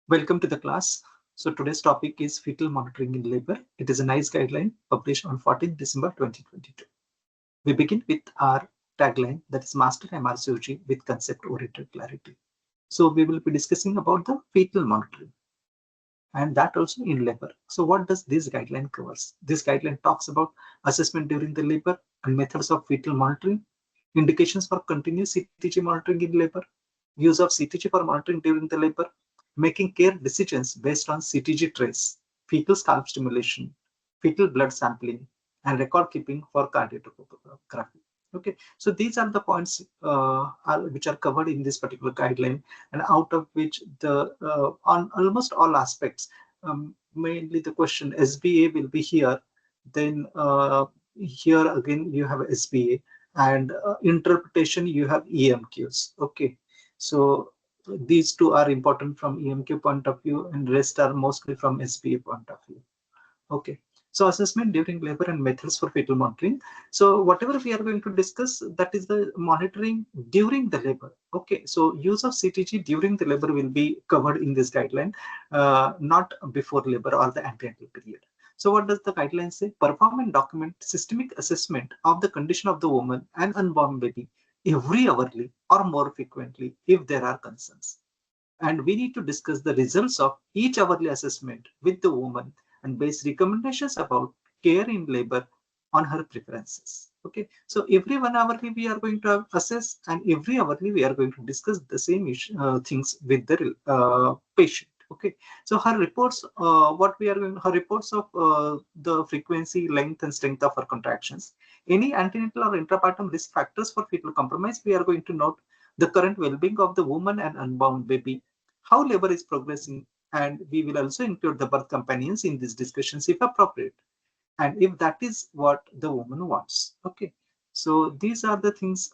Welcome to the class. So today's topic is fetal monitoring in labor. It is a NICE guideline published on 14th December 2022. We begin with our tagline, that is Master MRCOG with concept-oriented clarity. So we will be discussing about the fetal monitoring and that also in labor. So what does this guideline covers? This guideline talks about assessment during the labor and methods of fetal monitoring, indications for continuous CTG monitoring in labor, use of CTG for monitoring during the labor, making care decisions based on CTG trace, fetal scalp stimulation, fetal blood sampling, and record keeping for cardiography. Okay, so these are the points which are covered in this particular guideline, and out of which the on almost all aspects, mainly the question SBA will be here. Then here again you have SBA, and interpretation you have EMQs. Okay, so these two are important from EMQ point of view, and rest are mostly from SBA point of view. Okay, so assessment during labor and methods for fetal monitoring. So whatever we are going to discuss, that is the monitoring during the labor. Okay, so use of CTG during the labor will be covered in this guideline, not before labor or the antenatal period. So what does the guideline say? Perform and document systemic assessment of the condition of the woman and unborn baby every hourly or more frequently if there are concerns. And we need to discuss the results of each hourly assessment with the woman and base recommendations about care in labor on her preferences. Okay, so every 1 hourly we are going to assess, and every hourly we are going to discuss the same things with the patient. Okay, so her reports, what we are going, her reports of the frequency, length, and strength of her contractions, any antenatal or intrapartum risk factors for fetal compromise, we are going to note the current well-being of the woman and unborn baby, how labor is progressing, and we will also include the birth companions in these discussions if appropriate, and if that is what the woman wants. Okay, so these are the things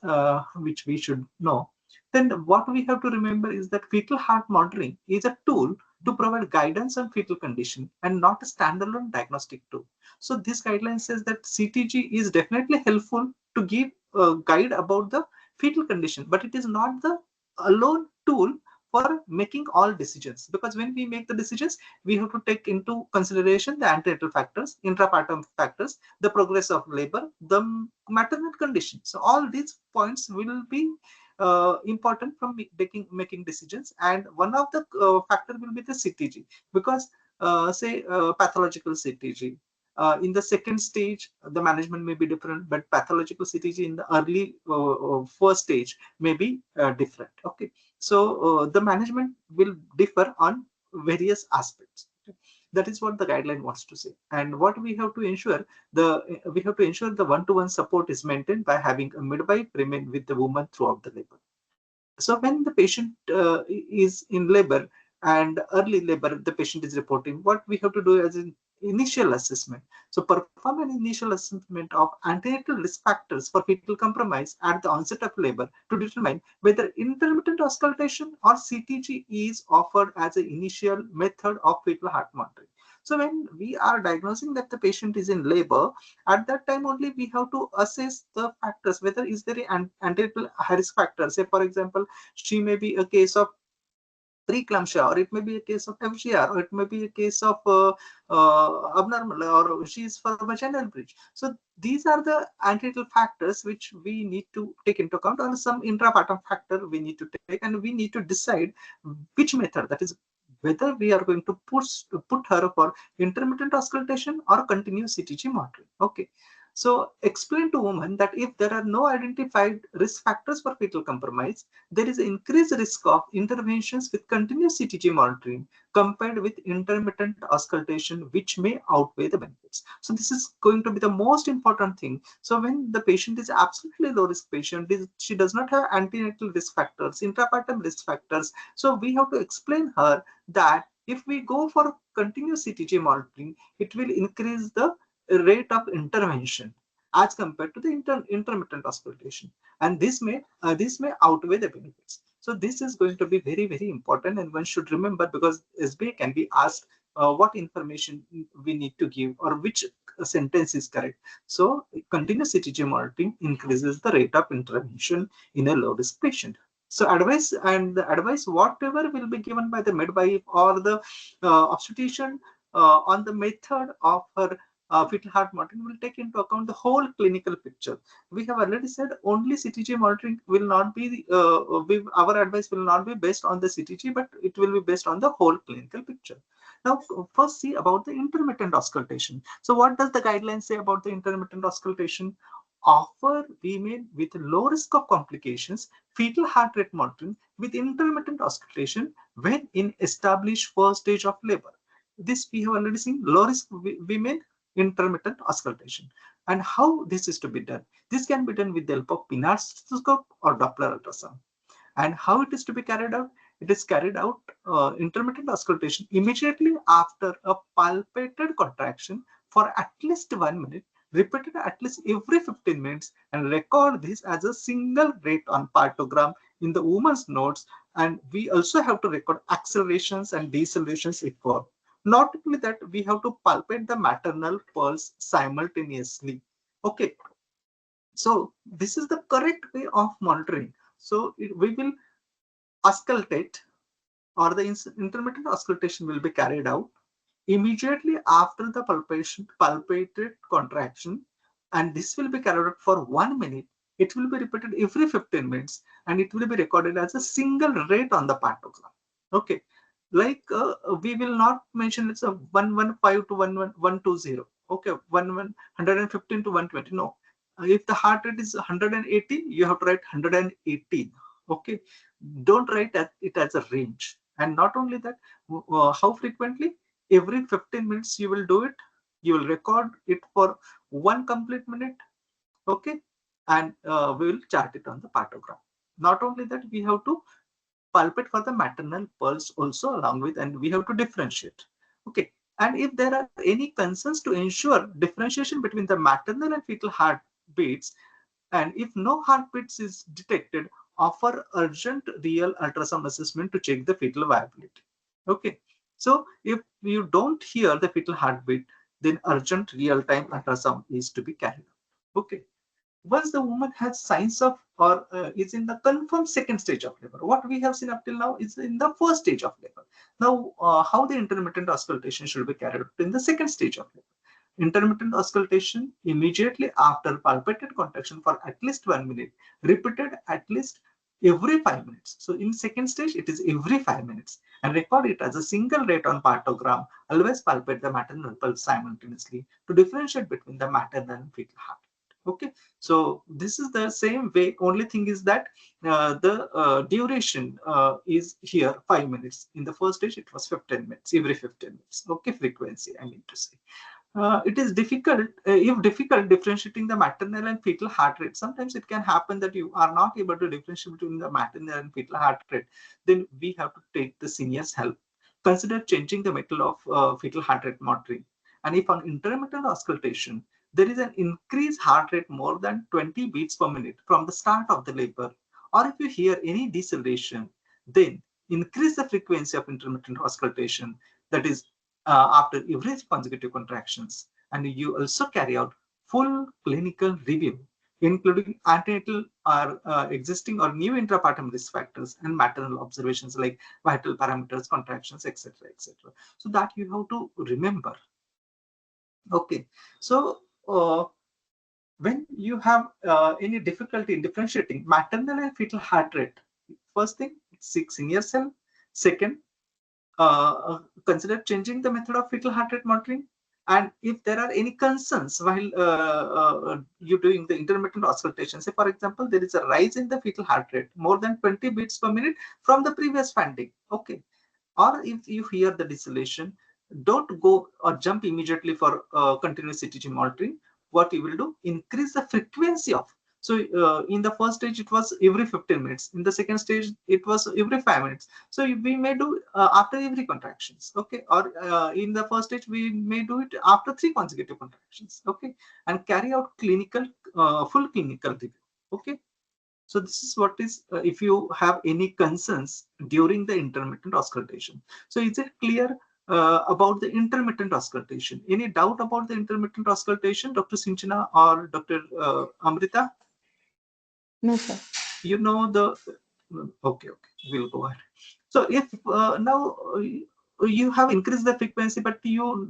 which we should know. Then what we have to remember is that fetal heart monitoring is a tool to provide guidance on fetal condition and not a standalone diagnostic tool. So this guideline says that CTG is definitely helpful to give a guide about the fetal condition, but it is not the alone tool for making all decisions, because when we make the decisions, we have to take into consideration the antenatal factors, intrapartum factors, the progress of labor, the maternal condition. So all these points will be important from making decisions, and one of the factor will be the CTG, because say pathological CTG. In the second stage, the management may be different, but pathological CTG in the early first stage may be different. Okay, so the management will differ on various aspects. Okay? That is what the guideline wants to say, and what we have to ensure, the one-to-one support is maintained by having a midwife remain with the woman throughout the labor. So when the patient is in labor and early labor, the patient is reporting, what we have to do as an initial assessment. So perform an initial assessment of antenatal risk factors for fetal compromise at the onset of labor to determine whether intermittent auscultation or CTG is offered as an initial method of fetal heart monitoring. So when we are diagnosing that the patient is in labor, at that time only we have to assess the factors, whether is there an antenatal high risk factor. Say for example, she may be a case of preeclampsia, or it may be a case of FGR, or it may be a case of abnormal, or she is for vaginal breach. So these are the antenatal factors which we need to take into account, or some intrapartum factor we need to take, and we need to decide which method, that is whether we are going to put her for intermittent auscultation or continuous CTG monitoring. Okay, so explain to women that if there are no identified risk factors for fetal compromise, there is an increased risk of interventions with continuous CTG monitoring compared with intermittent auscultation, which may outweigh the benefits. So this is going to be the most important thing. So when the patient is absolutely low risk patient, she does not have antenatal risk factors, intrapartum risk factors. So we have to explain her that if we go for continuous CTG monitoring, it will increase the rate of intervention as compared to the intermittent auscultation, and this may outweigh the benefits. So this is going to be very important, and one should remember, because SBA can be asked what information we need to give or which sentence is correct. So continuous CTG monitoring increases the rate of intervention in a low risk patient. So advice, and the advice whatever will be given by the midwife or the obstetrician on the method of her fetal heart monitoring will take into account the whole clinical picture. We have already said only CTG monitoring will not be, our advice will not be based on the CTG, but it will be based on the whole clinical picture. Now, first see about the intermittent auscultation. So what does the guidelines say about the intermittent auscultation? Offer women with low risk of complications fetal heart rate monitoring with intermittent auscultation when in established first stage of labor. This we have already seen, low risk women, intermittent auscultation. And how this is to be done? This can be done with the help of pinard stethoscope or Doppler ultrasound. And how it is to be carried out? It is carried out intermittent auscultation immediately after a palpated contraction for at least 1 minute, repeated at least every 15 minutes, and record this as a single rate on partogram in the woman's notes. And we also have to record accelerations and decelerations required. Not only that, we have to palpate the maternal pulse simultaneously. Okay, so this is the correct way of monitoring. So we will auscultate, or the intermittent auscultation will be carried out immediately after the palpated contraction, and this will be carried out for 1 minute. It will be repeated every 15 minutes, and it will be recorded as a single rate on the partogram. Okay, like we will not mention it's a 115 to 120. Okay, 115 to 120. No, if the heart rate is 118, you have to write 118. Okay, don't write it as a range. And not only that, how frequently? Every 15 minutes you will do it. You will record it for 1 complete minute. Okay, and we will chart it on the partogram. Not only that, we have to palpate for the maternal pulse also along with, and we have to differentiate. Okay, and if there are any concerns, to ensure differentiation between the maternal and fetal heartbeats, and if no heartbeats is detected, offer urgent real ultrasound assessment to check the fetal viability. Okay, so if you don't hear the fetal heartbeat, then urgent real-time ultrasound is to be carried out. Okay, once the woman has signs of, or is in the confirmed second stage of labor, what we have seen up till now is in the first stage of labor. Now, how the intermittent auscultation should be carried out in the second stage of labor? Intermittent auscultation immediately after palpated contraction for at least 1 minute, repeated at least every 5 minutes. So in second stage, it is every 5 minutes, and record it as a single rate on partogram. Always palpate the maternal pulse simultaneously to differentiate between the maternal and fetal heart. Okay, so this is the same way. Only thing is that the duration is here 5 minutes. In the first stage, it was 15 minutes, every 15 minutes. Okay, frequency, I mean to say. It is difficult, if difficult differentiating the maternal and fetal heart rate. Sometimes it can happen that you are not able to differentiate between the maternal and fetal heart rate. Then we have to take the senior's help. Consider changing the method of fetal heart rate monitoring. And if on intermittent auscultation, there is an increased heart rate more than 20 beats per minute from the start of the labor, or if you hear any deceleration, then increase the frequency of intermittent auscultation, that is after every consecutive contractions. And you also carry out full clinical review, including antenatal or existing or new intrapartum risk factors and maternal observations like vital parameters, contractions, etc., etc. So that you have to remember. Okay, so when you have any difficulty in differentiating maternal and fetal heart rate, first thing, seek senior's help. Second, consider changing the method of fetal heart rate monitoring. And if there are any concerns while you doing the intermittent auscultation, say for example, there is a rise in the fetal heart rate more than 20 beats per minute from the previous finding. Okay, or if you hear the deceleration, don't go or jump immediately for continuous CTG monitoring. What you will do, increase the frequency of. So in the first stage, it was every 15 minutes. In the second stage, it was every 5 minutes. So we may do after every contractions. Okay, or in the first stage, we may do it after 3 consecutive contractions. Okay, and carry out clinical, full clinical review. Okay. So this is what is, if you have any concerns during the intermittent auscultation. So is it clear about the intermittent auscultation? Any doubt about the intermittent auscultation, Dr. Sinchana or Dr. Amrita? No, sir. You know the Okay, we'll go ahead. So if now you have increased the frequency, but you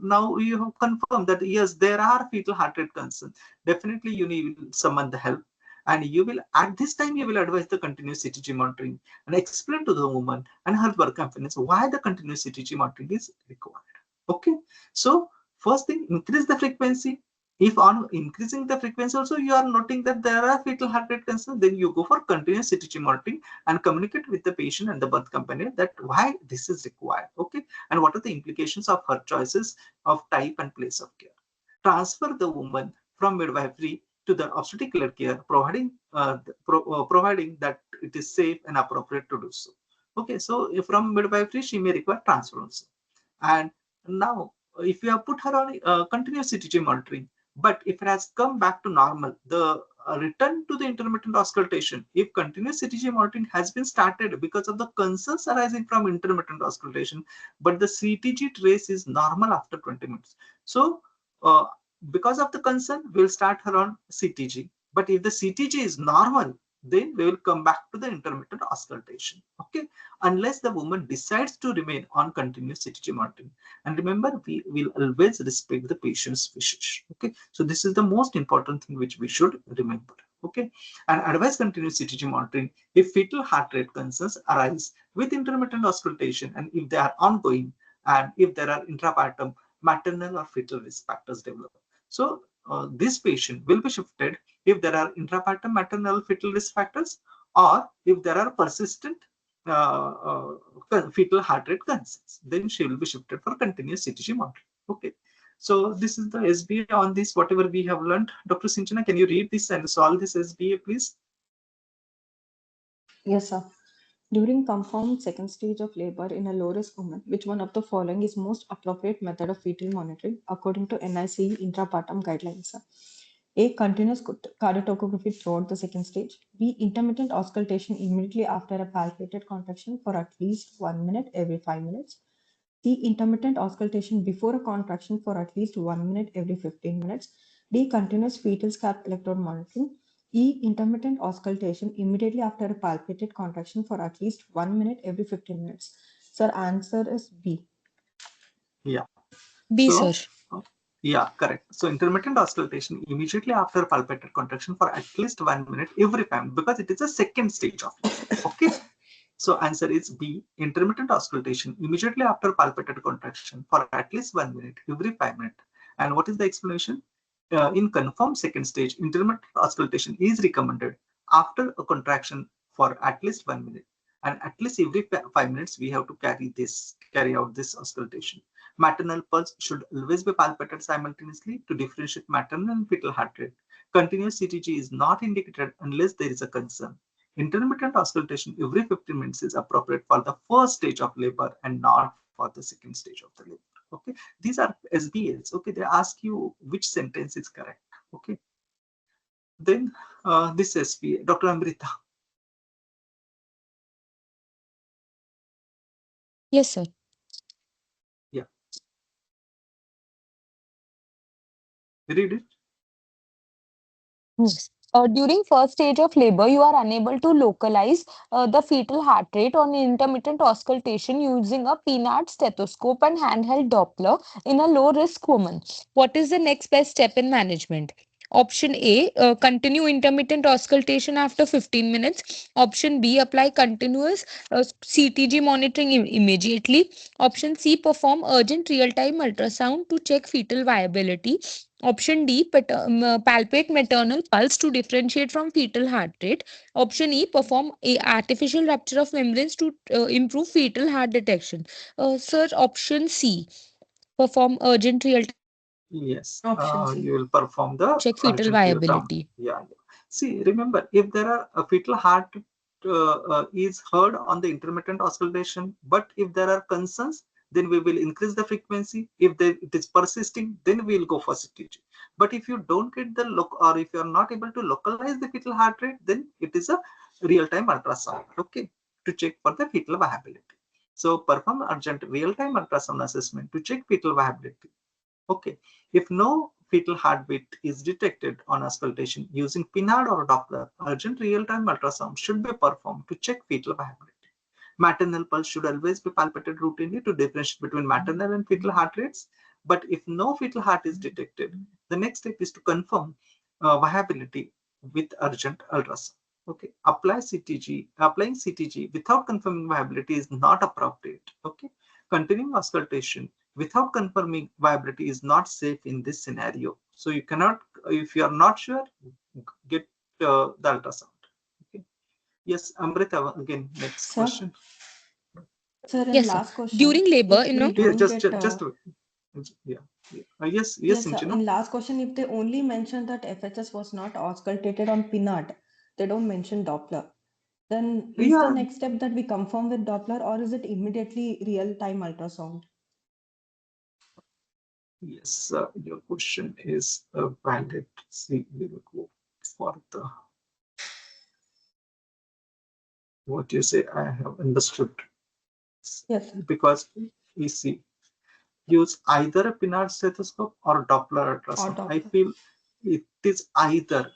have confirmed that yes, there are fetal heart rate concerns. Definitely, you need summon the help, and you will at this time you will advise the continuous CTG monitoring and explain to the woman and her work companies why the continuous CTG monitoring is required. Okay, so first thing, increase the frequency. If on increasing the frequency also you are noting that there are fetal heart rate concerns, then you go for continuous CTG monitoring and communicate with the patient and the birth company that why this is required. Okay, and what are the implications of her choices of type and place of care. Transfer the woman from midwifery to the obstetrical care, providing that it is safe and appropriate to do so. Okay, so if from midwifery she may require transfer also. And now if you have put her on continuous CTG monitoring, but if it has come back to normal, the return to the intermittent auscultation, if continuous CTG monitoring has been started because of the concerns arising from intermittent auscultation, but the CTG trace is normal after 20 minutes. So uh, because of the concern, we'll start her on CTG. But if the CTG is normal, then we will come back to the intermittent auscultation. Okay, unless the woman decides to remain on continuous CTG monitoring. And remember, we will always respect the patient's wishes. Okay, so this is the most important thing which we should remember. Okay, and advise continuous CTG monitoring if fetal heart rate concerns arise with intermittent auscultation and if they are ongoing and if there are intrapartum maternal or fetal risk factors develop. So this patient will be shifted if there are intrapartum maternal fetal risk factors or if there are persistent fetal heart rate concerns, then she will be shifted for continuous CTG monitoring. Okay. So this is the SBA on this, whatever we have learned. Dr. Sinchana, can you read this and solve this SBA, please? Yes, sir. During confirmed second stage of labor in a low-risk woman, which one of the following is most appropriate method of fetal monitoring according to NICE intrapartum guidelines? Sir? A. Continuous cardiotocography throughout the second stage. B. Intermittent auscultation immediately after a palpated contraction for at least 1 minute every 5 minutes. C. Intermittent auscultation before a contraction for at least 1 minute every 15 minutes. D. Continuous fetal scalp electrode monitoring. E. Intermittent auscultation immediately after a palpated contraction for at least 1 minute every 15 minutes. Sir, answer is B. Yeah. B, sir. So, yeah, correct. So intermittent auscultation immediately after palpated contraction for at least 1 minute every time because it is a second stage of labor. Okay. So answer is B, intermittent auscultation immediately after palpated contraction for at least 1 minute every 5 minutes. And what is the explanation? In confirmed second stage, intermittent auscultation is recommended after a contraction for at least 1 minute. And at least every 5 minutes, we have to carry out this auscultation. Maternal pulse should always be palpated simultaneously to differentiate maternal and fetal heart rate. Continuous CTG is not indicated unless there is a concern. Intermittent auscultation every 15 minutes is appropriate for the first stage of labor and not for the second stage of the labor. Okay, these are SBAs. Okay, they ask you which sentence is correct. Okay, then this SBA, Dr. Amrita. Yes, sir. Yeah, read it. Yes. During first stage of labor, you are unable to localize the fetal heart rate on intermittent auscultation using a PNAD stethoscope and handheld Doppler in a low risk woman. What is the next best step in management? Option A, continue intermittent auscultation after 15 minutes. Option B, apply continuous CTG monitoring immediately. Option C, perform urgent real time ultrasound to check fetal viability. Option D, palpate maternal pulse to differentiate from fetal heart rate. Option E, perform a artificial rupture of membranes to improve fetal heart detection. Sir, option C, perform urgent real time Yes, Option you C. will perform the check fetal urgent real time. viability. Yeah, yeah. See, remember, if there are a fetal heart is heard on the intermittent auscultation, but if there are concerns, then we will increase the frequency. If it is persisting, then we will go for CTG. But if you don't get the look, or if you are not able to localize the fetal heart rate, then it is a real-time ultrasound. Okay, to check for the fetal viability. So perform urgent real-time ultrasound assessment to check fetal viability. Okay, if no fetal heartbeat is detected on auscultation using PNAD or Doppler, urgent real-time ultrasound should be performed to check fetal viability. Maternal pulse should always be palpated routinely to differentiate between maternal and fetal heart rates. But if no fetal heart is detected, the next step is to confirm viability with urgent ultrasound. Okay, applying CTG without confirming viability is not appropriate. Okay, continuing auscultation without confirming viability is not safe in this scenario. So you cannot, if you are not sure, get the ultrasound. Okay. Yes, Amrita, again, next Sir, question. sir, in Yes, sir. last question, During labor, if we Yes, don't get, yeah. Yes, yes, sir, Sinchana. in last question, if they only mention that FHS was not auscultated on PNAD, they don't mention Doppler, then is the Yeah, next step that we confirm with Doppler, or is it immediately real-time ultrasound? yes, your question is valid. See, we will go for the what you say. I have understood Yes, because we see use either a Pinard stethoscope or Doppler or ultrasound. I Doppler. feel it is either.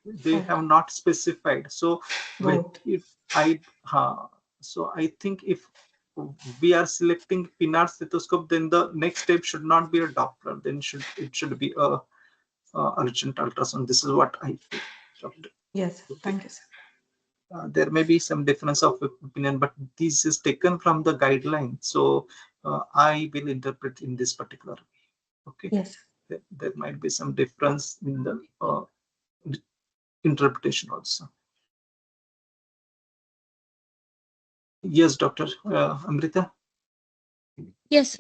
They have Okay, not specified. So with both. it, so I think if we are selecting Pinard stethoscope, then the next step should not be a Doppler. Then it should be a urgent ultrasound. This is what I feel. Doctor. Yes, Okay. thank you, sir. There may be some difference of opinion, but this is taken from the guideline. So I will interpret in this particular. Okay, Yes. there might be some difference in the interpretation also. Yes, Doctor Amrita. Yes.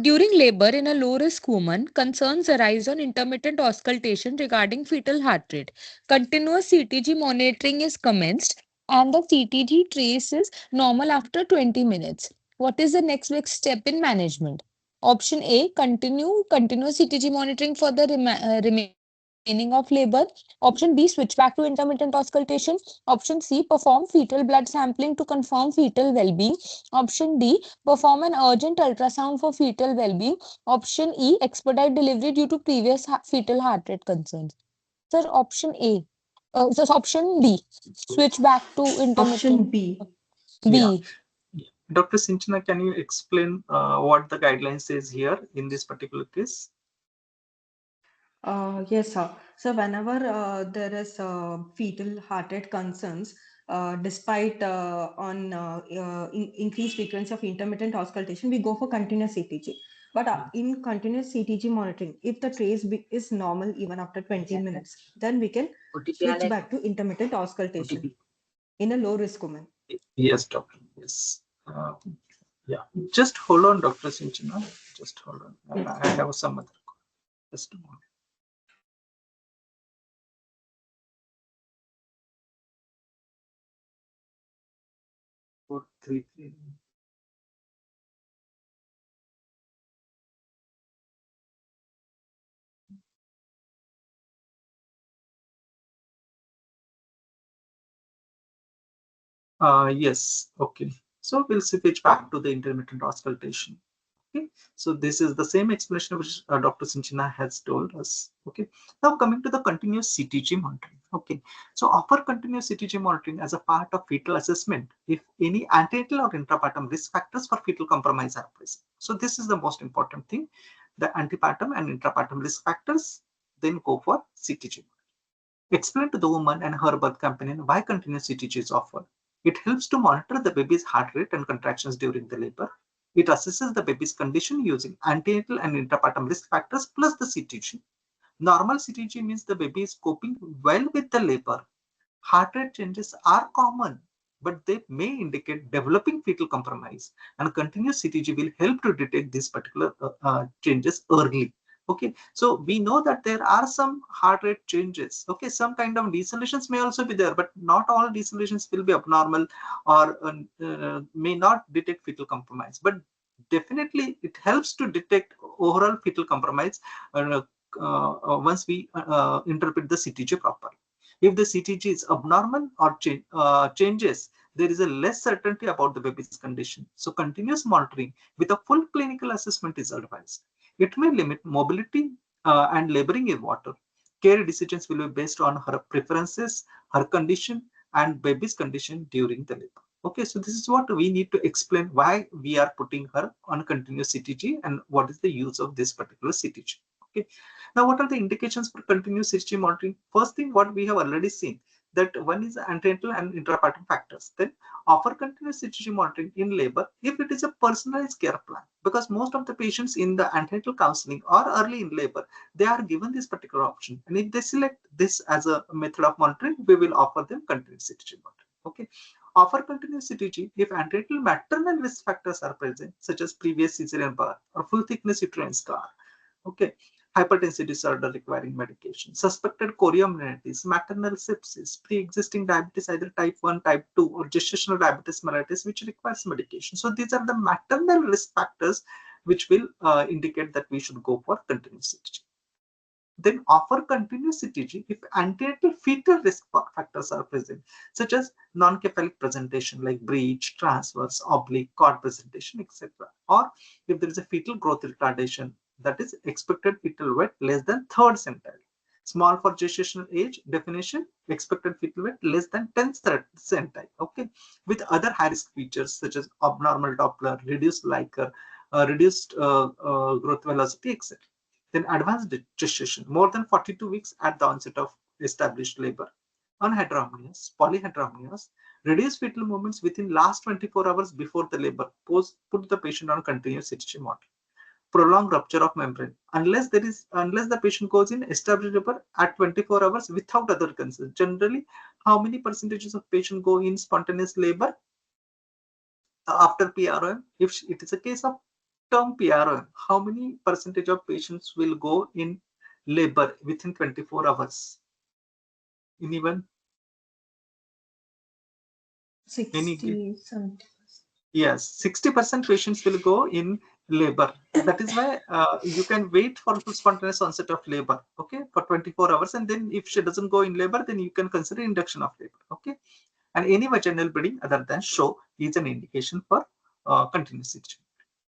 During labor in a low risk woman, concerns arise on intermittent auscultation regarding fetal heart rate. Continuous CTG monitoring is commenced and the CTG trace is normal after 20 minutes. What is the next big step in management? Option A, continuous CTG monitoring for the remaining of labor. Option B, switch back to intermittent auscultation. Option C, perform fetal blood sampling to confirm fetal well-being. Option D, perform an urgent ultrasound for fetal well-being. Option E, expedite delivery due to previous fetal heart rate concerns. Sir, option A. Option B, switch back to Option intermittent. B. Yeah. B. Dr. Sinchana, can you explain what the guideline says here in this particular case? Yes, sir. So whenever there is fetal heart rate concerns, despite on increased frequency of intermittent auscultation, we go for continuous CTG. But in continuous CTG monitoring, if the trace is normal even after 20 minutes, then we can switch back to intermittent auscultation in a low risk woman. Yes, doctor. Yes. Yeah. Just hold on, Dr. Sinchana. Just hold on. Yes. I have some other. Just a moment. 433. Yes. Okay. So we'll switch back to the intermittent auscultation. Okay, so this is the same explanation which Dr. Sinchana has told us. Okay, now coming to the continuous CTG monitoring. Okay, so offer continuous CTG monitoring as a part of fetal assessment if any antenatal or intrapartum risk factors for fetal compromise are present. So this is the most important thing, the antepartum and intrapartum risk factors, then go for CTG. Explain to the woman and her birth companion why continuous CTG is offered. It helps to monitor the baby's heart rate and contractions during the labor. It assesses the baby's condition using antenatal and intrapartum risk factors plus the CTG. Normal CTG means the baby is coping well with the labor. Heart rate changes are common, but they may indicate developing fetal compromise, and continuous CTG will help to detect these particular changes early. Okay, so we know that there are some heart rate changes. Okay, some kind of decelerations may also be there, but not all decelerations will be abnormal or may not detect fetal compromise. But definitely, it helps to detect overall fetal compromise once we interpret the CTG properly. If the CTG is abnormal or changes, there is a less certainty about the baby's condition. So continuous monitoring with a full clinical assessment is advised. It may limit mobility and laboring in water. Care decisions will be based on her preferences, her condition, and baby's condition during the labor. Okay, so this is what we need to explain why we are putting her on continuous CTG and what is the use of this particular CTG. Okay, now what are the indications for continuous CTG monitoring? First thing, what we have already seen, that one is antenatal and intrapartum factors. Then offer continuous CTG monitoring in labor if it is a personalized care plan, because most of the patients in the antenatal counseling or early in labor, they are given this particular option, and if they select this as a method of monitoring, we will offer them continuous CTG monitoring. Okay, offer continuous CTG if antenatal maternal risk factors are present, such as previous cesarean birth or full thickness uterine scar. Okay, hypertensive disorder requiring medication, suspected chorioamnionitis, maternal sepsis, pre-existing diabetes, either type 1, type 2, or gestational diabetes mellitus, which requires medication. So these are the maternal risk factors which will indicate that we should go for continuous CTG. Then offer continuous CTG if antenatal fetal risk factors are present, such as non-cephalic presentation like breech, transverse, oblique, cord presentation, etc. Or if there is a fetal growth retardation, that is expected fetal weight less than third centile. Small for gestational age definition, expected fetal weight less than 10th centile. Okay, with other high risk features such as abnormal Doppler, reduced Likert, reduced growth velocity, etc. Then advanced gestation, more than 42 weeks at the onset of established labor. Unhydramnios, polyhydramnios, reduced fetal movements within last 24 hours before the labor, put the patient on continuous CTG monitoring. Prolonged rupture of membrane, unless the patient goes in established labor at 24 hours without other concerns. Generally, how many percentages of patients go in spontaneous labor after PROM? If it is a case of term PROM, how many percentage of patients will go in labor within 24 hours? Anyone? Any? 60, 70. Yes, 60% patients will go in labor. That is why you can wait for the spontaneous onset of labor, okay, for 24 hours. And then if she doesn't go in labor, then you can consider induction of labor, okay. And any vaginal bleeding other than show is an indication for continuous CTG.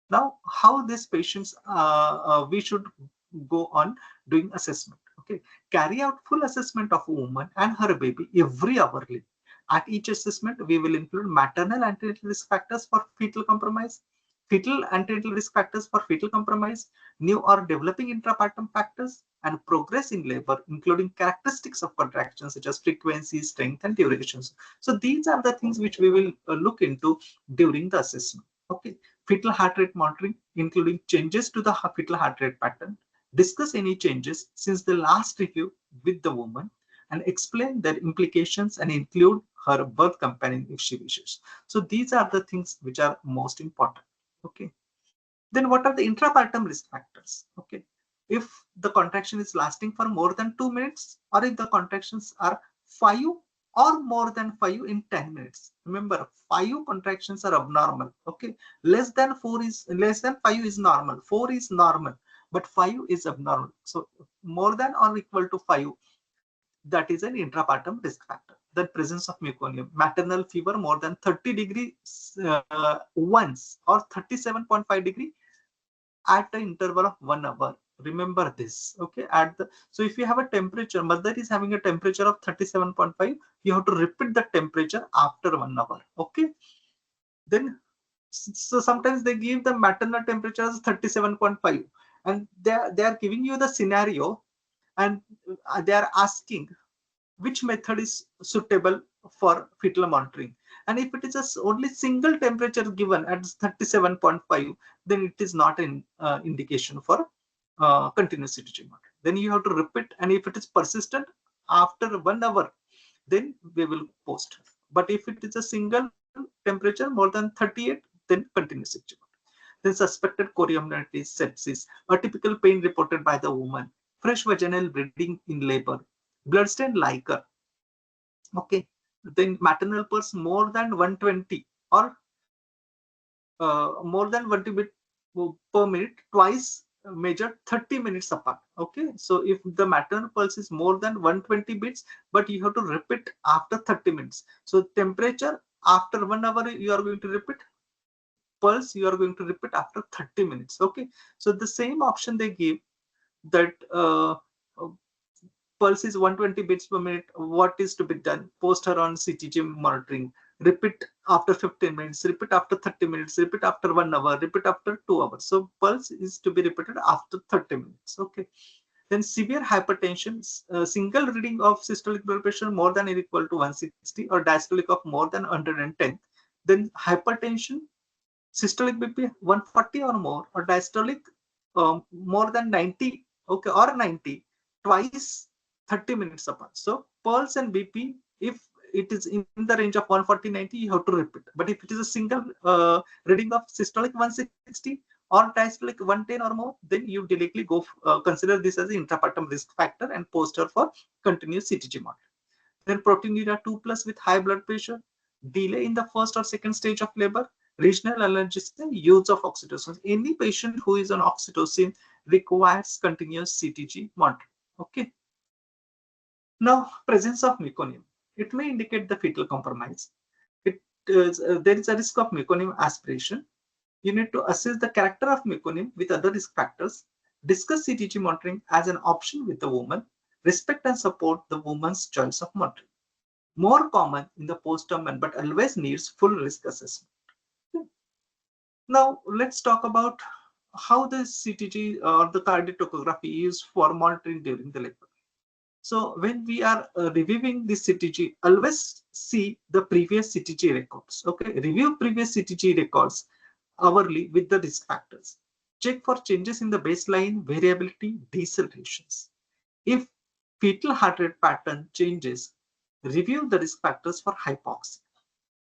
Now, how these patients, we should go on doing assessment. Okay, carry out full assessment of a woman and her baby every hourly. At each assessment, we will include maternal antenatal risk factors for fetal compromise, fetal antenatal risk factors for fetal compromise, new or developing intrapartum factors, and progress in labor, including characteristics of contractions such as frequency, strength, and durations. So these are the things which we will look into during the assessment. Okay, fetal heart rate monitoring, including changes to the fetal heart rate pattern, discuss any changes since the last review with the woman, and explain their implications and include her birth companion if she wishes. So these are the things which are most important. Okay. Then what are the intrapartum risk factors? Okay. If the contraction is lasting for more than 2 minutes, or if the contractions are 5 or more than 5 in 10 minutes. Remember, 5 contractions are abnormal. Okay. Less than 5 is normal. 4 is normal, but 5 is abnormal. So more than or equal to 5, that is an intrapartum risk factor. The presence of meconium, maternal fever more than 30 degrees once or 37.5 degree at the interval of 1 hour. Remember this. Okay, so if you have a temperature, mother is having a temperature of 37.5, you have to repeat the temperature after 1 hour. Okay, then so sometimes they give the maternal temperature as 37.5, and they are giving you the scenario, and they are asking which method is suitable for fetal monitoring. And if it is only single temperature given at 37.5, then it is not an indication for continuous CTG monitoring. Then you have to repeat, and if it is persistent after 1 hour, then we will post. But if it is a single temperature more than 38, then continuous CTG monitoring. Then suspected chorioamnionitis, sepsis, atypical pain reported by the woman, fresh vaginal bleeding in labor, bloodstained Likert. Okay, then maternal pulse more than 120 or more than 20 bit per minute, twice measured 30 minutes apart. Okay, so if the maternal pulse is more than 120 bits, but you have to repeat after 30 minutes. So temperature after 1 hour you are going to repeat, pulse you are going to repeat after 30 minutes. Okay, so the same option they give, that pulse is 120 beats per minute, what is to be done? Post her on CTG monitoring. Repeat after 15 minutes, repeat after 30 minutes, repeat after 1 hour, repeat after 2 hours. So pulse is to be repeated after 30 minutes. Okay. Then severe hypertension, single reading of systolic blood pressure more than or equal to 160 or diastolic of more than 110. Then hypertension, systolic BP 140 or more, or diastolic more than 90, okay, or 90 twice 30 minutes apart. So pulse and BP, if it is in the range of 140-90, you have to repeat. But if it is a single reading of systolic 160 or diastolic 110 or more, then you directly go consider this as an intrapartum risk factor and post her for continuous CTG monitoring. Then proteinuria 2 plus with high blood pressure, delay in the first or second stage of labor, regional allergism, use of oxytocin. Any patient who is on oxytocin requires continuous CTG monitoring. Okay. Now, presence of meconium. It may indicate the fetal compromise. There is a risk of meconium aspiration. You need to assess the character of meconium with other risk factors. Discuss CTG monitoring as an option with the woman. Respect and support the woman's choice of monitoring. More common in the postterm but always needs full risk assessment. Now let's talk about how the CTG or the cardiac tachography is for monitoring during the labor. So when we are reviewing the CTG, always see the previous CTG records. Okay, review previous CTG records hourly with the risk factors. Check for changes in the baseline variability decelerations. If fetal heart rate pattern changes, review the risk factors for hypoxia.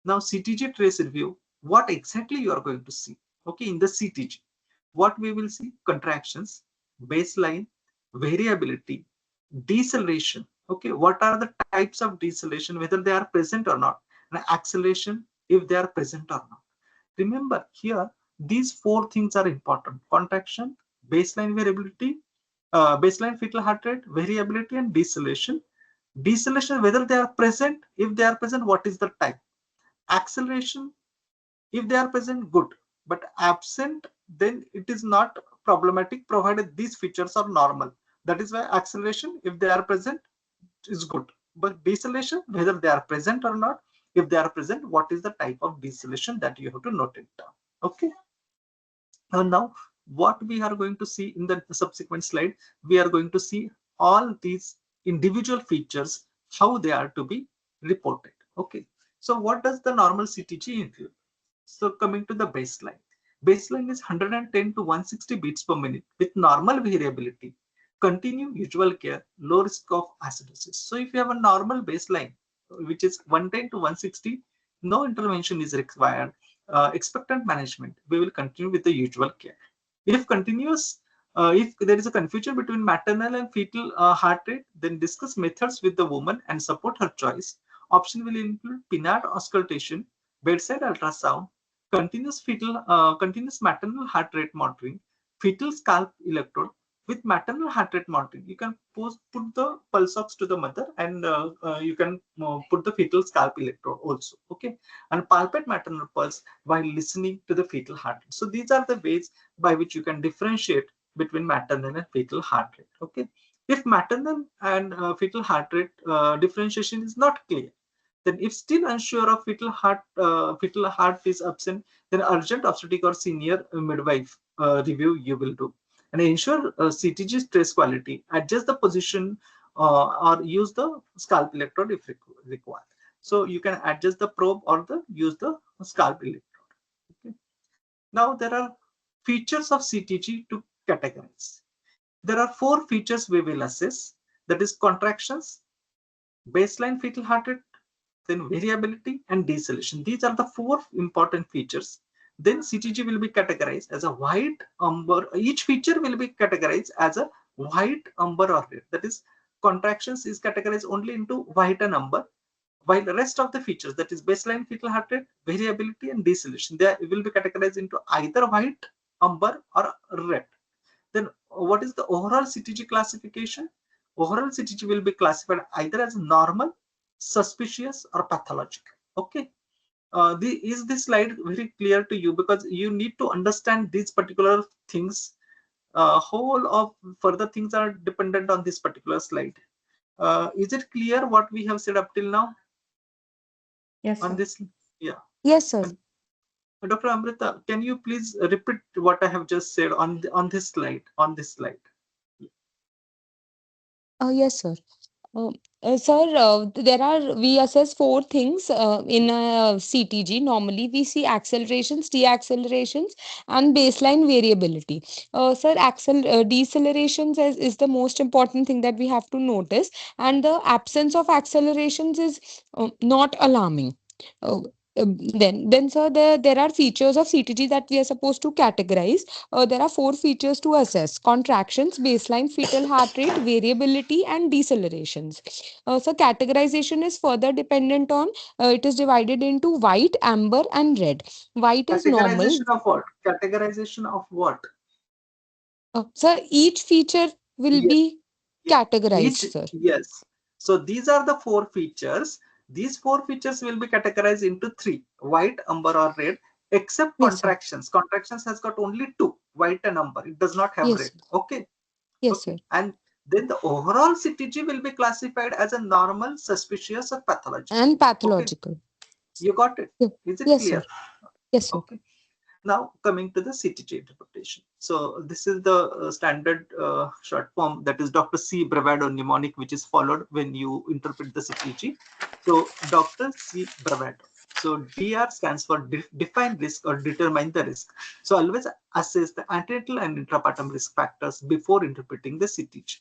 Now CTG trace review, what exactly you are going to see. Okay, in the CTG, what we will see: contractions, baseline, variability, deceleration. Okay, what are the types of deceleration, whether they are present or not, and acceleration if they are present or not. Remember here, these four things are important: contraction, baseline variability, baseline fetal heart rate, variability, and deceleration. Deceleration, whether they are present, if they are present, what is the type. Acceleration, if they are present, good, but absent, then it is not problematic provided these features are normal. That is why acceleration, if they are present, is good, but deceleration, whether they are present or not, if they are present, what is the type of deceleration, that you have to note it down. Okay. And now what we are going to see in the subsequent slide, we are going to see all these individual features, how they are to be reported. Okay. So what does the normal CTG include? So coming to the baseline. Baseline is 110 to 160 beats per minute with normal variability. Continue usual care, low risk of acidosis. So if you have a normal baseline, which is 110 to 160, no intervention is required. Expectant management, we will continue with the usual care. If continuous, if there is a confusion between maternal and fetal heart rate, then discuss methods with the woman and support her choice. Option will include pinard auscultation, bedside ultrasound, continuous maternal heart rate monitoring, fetal scalp electrode. With maternal heart rate monitoring, you can put the pulse ox to the mother, and you can put the fetal scalp electrode also. Okay, and palpate maternal pulse while listening to the fetal heart rate. So these are the ways by which you can differentiate between maternal and fetal heart rate. Okay, if maternal and fetal heart rate differentiation is not clear, then if still unsure of fetal heart is absent, then urgent obstetric or senior midwife review you will do. And ensure CTG stress quality, adjust the position or use the scalp electrode if required. So you can adjust the probe or use the scalp electrode. Okay. Now there are features of CTG to categorize. There are four features we will assess, that is contractions, baseline fetal heart rate, then variability and deceleration. These are the four important features. Then CTG will be categorized as a white, umber. Each feature will be categorized as a white, umber, or red. That is, contractions is categorized only into white and umber, while the rest of the features, that is baseline fetal heart rate, variability, and deceleration, they will be categorized into either white, umber, or red. Then what is the overall CTG classification? Overall CTG will be classified either as normal, suspicious, or pathological. Okay. Is this slide very clear to you? Because you need to understand these particular things whole of further things are dependent on this particular slide. Is it clear what we have said up till now Yes, on sir. this? Yeah. Yes, sir. Dr. Amrita, can you please repeat what I have just said on this slide? On this slide. Yes, sir. Uh, sir, we assess four things in a CTG. Normally, we see accelerations, deaccelerations, and baseline variability. Sir, decelerations is the most important thing that we have to notice, and the absence of accelerations is not alarming. Uh, then, sir, there are features of CTG that we are supposed to categorize. There are four features to assess: contractions, baseline fetal heart rate, variability, and decelerations. So categorization is further dependent on it is divided into white, amber, and red. White is normal. Categorization of what? Categorization of what? So each feature will Yes. be Yeah. categorized, Each, sir. yes. So these are the four features. These four features will be categorized into three: white, amber, or red. Except Yes, sir. contractions. Contractions has got only two: white and amber. It does not have Yes, red. Okay. yes, sir. Okay. And then the overall CTG will be classified as a normal, suspicious, or pathological. And Okay. pathological. You got it? Ye- Is it Yes, sir. clear? Yes, sir. Okay. Now coming to the CTG interpretation. So this is the standard short form, that is Dr. C bravado mnemonic, which is followed when you interpret the CTG. So Dr. C bravado. So DR stands for define risk or determine the risk. So always assess the antenatal and intrapartum risk factors before interpreting the CTG.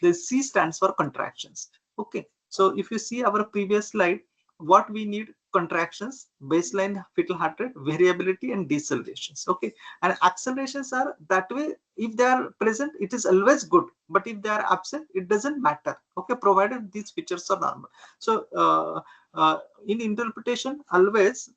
The C stands for contractions. Okay. So if you see our previous slide, what we need: contractions, baseline fetal heart rate, variability, and decelerations. Okay. And accelerations are that way. If they are present, it is always good. But if they are absent, it doesn't matter. Okay. Provided these features are normal. So in interpretation, always